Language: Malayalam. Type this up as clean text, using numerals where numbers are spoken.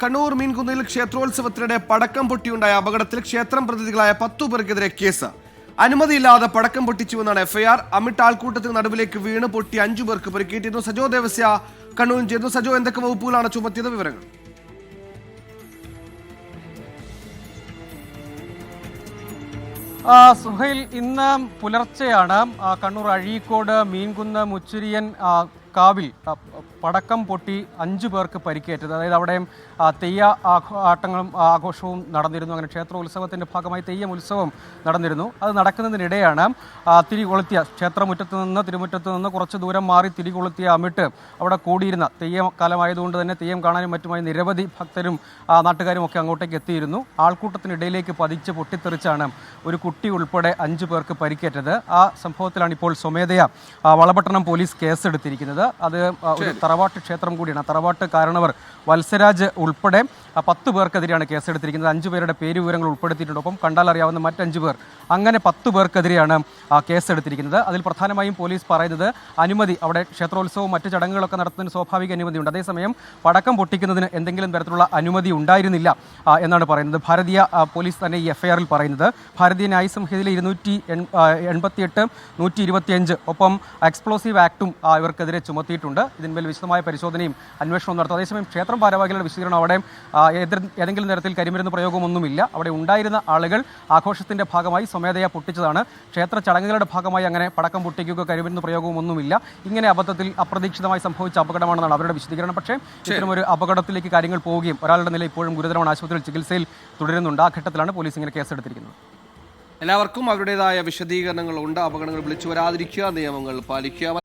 കണ്ണൂർ മീൻകുന്നിൽ ക്ഷേത്രോത്സവത്തിനിടെ പടക്കം പൊട്ടിയുണ്ടായ അപകടത്തിൽ ക്ഷേത്രം പ്രതിനിധികളായ 10 പേർക്കെതിരെ കേസ്. അനുമതിയില്ലാതെ പടക്കം പൊട്ടിച്ചുവെന്നാണ് എഫ്ഐആർ. അമിട്ട് ആൾക്കൂട്ടത്തിന് നടുവിലേക്ക് വീണ് പൊട്ടി 5 പേർക്ക് പരിക്കേറ്റിരുന്നു. സജോ ദേവസ്യ കണ്ണൂരിൽ ചേർന്നു. സജോ, എന്തൊക്കെ വകുപ്പുകളാണ് ചുമത്തിയത്? വിവരങ്ങൾ. സുഹൈൽ, ഇന്ന് പുലർച്ചെയാണ് കണ്ണൂർ അഴീക്കോട് മീൻകുന്ന് മുച്ചിരിയൻ കാവിൽ പടക്കം പൊട്ടി 5 പേർക്ക് പരിക്കേറ്റത്. അതായത് അവിടെ തെയ്യ ആട്ടങ്ങളും ആഘോഷവും നടന്നിരുന്നു. അങ്ങനെ ക്ഷേത്രോത്സവത്തിൻ്റെ ഭാഗമായി തെയ്യം ഉത്സവം നടന്നിരുന്നു. അത് നടക്കുന്നതിനിടെയാണ് തിരികൊളുത്തിയ ക്ഷേത്രമുറ്റത്ത് നിന്ന് തിരുമുറ്റത്ത് നിന്ന് കുറച്ച് ദൂരം മാറി തിരികൊളുത്തിയ അമിട്ട് അവിടെ കൂടിയിരുന്ന തെയ്യം കാലമായതുകൊണ്ട് തന്നെ തെയ്യം കാണാനും മറ്റുമായി നിരവധി ഭക്തരും നാട്ടുകാരും ഒക്കെ അങ്ങോട്ടേക്ക് എത്തിയിരുന്നു. ആൾക്കൂട്ടത്തിനിടയിലേക്ക് പതിച്ച് പൊട്ടിത്തെറിച്ചാണ് ഒരു കുട്ടി ഉൾപ്പെടെ 5 പേർക്ക് പരിക്കേറ്റത്. ആ സംഭവത്തിലാണ് ഇപ്പോൾ സ്വമേധയാ വളപട്ടണം പോലീസ് കേസെടുത്തിരിക്കുന്നത്. അത് ഒരു തറവാട്ട് ക്ഷേത്രം കൂടിയാണ്. തറവാട്ട് കാരണവർ വത്സരാജ് ഉൾപ്പെടെ 10 പേർക്കെതിരെയാണ് കേസെടുത്തിരിക്കുന്നത്. 5 പേരുടെ പേര് വിവരങ്ങൾ ഉൾപ്പെടുത്തിയിട്ടുണ്ട്. ഒപ്പം കണ്ടാൽ അറിയാവുന്ന മറ്റ് 5 പേർ, അങ്ങനെ 10 പേർക്കെതിരെയാണ് കേസെടുത്തിരിക്കുന്നത്. അതിൽ പ്രധാനമായും പോലീസ് പറയുന്നത് അനുമതി, അവിടെ ക്ഷേത്രോത്സവവും മറ്റ് ചടങ്ങുകളൊക്കെ നടത്തുന്നതിന് സ്വാഭാവിക അനുമതിയുണ്ട്. അതേസമയം പടക്കം പൊട്ടിക്കുന്നതിന് എന്തെങ്കിലും തരത്തിലുള്ള അനുമതി ഉണ്ടായിരുന്നില്ല എന്നാണ് പറയുന്നത്. ഭാരതീയ പോലീസ് തന്നെ ഈ എഫ്ഐആറിൽ പറയുന്നത്. ഭാരതീയ ന്യായ സംഹിതയിലെ 288, 125 ഒപ്പം എക്സ്പ്ലോസീവ് ആക്ടും ഇവർക്കെതിരെ ചുമത്തിയിട്ടുണ്ട്. ഇതിന്മേൽ വിശദമായ പരിശോധനയും അന്വേഷണവും നടത്തും. അതേസമയം ക്ഷേത്രം ഭാരവാഹികളുടെ വിശദീകരണം, അവിടെ ഏതെങ്കിലും തരത്തിൽ കരിമരുന്ന് പ്രയോഗമൊന്നുമില്ല. അവിടെ ഉണ്ടായിരുന്ന ആളുകൾ ആഘോഷത്തിൻ്റെ ഭാഗമായി സ്വമേധയാ പൊട്ടിച്ചതാണ്. ക്ഷേത്ര ചടങ്ങുകളുടെ ഭാഗമായി അങ്ങനെ പടക്കം പൊട്ടിക്കുകയോ കരിമരുന്ന് പ്രയോഗവും ഒന്നുമില്ല. ഇങ്ങനെ അബദ്ധത്തിൽ അപ്രതീക്ഷിതമായി സംഭവിച്ച അപകടമാണെന്നാണ് അവരുടെ വിശദീകരണം. പക്ഷേ ഇത്തരമൊരു അപകടത്തിലേക്ക് കാര്യങ്ങൾ പോവുകയും ഒരാളുടെ നില ഇപ്പോഴും ഗുരുതരമാണ്, ആശുപത്രിയിൽ ചികിത്സയിൽ തുടരുന്നുണ്ട്. ആ ഘട്ടത്തിലാണ് പോലീസ് ഇങ്ങനെ കേസെടുത്തിരിക്കുന്നത്. എല്ലാവർക്കും അവരുടേതായ വിശദീകരണങ്ങളുണ്ട്. അപകടങ്ങൾ വിളിച്ചു വരാതിരിക്കുക, നിയമങ്ങൾ പാലിക്കുക.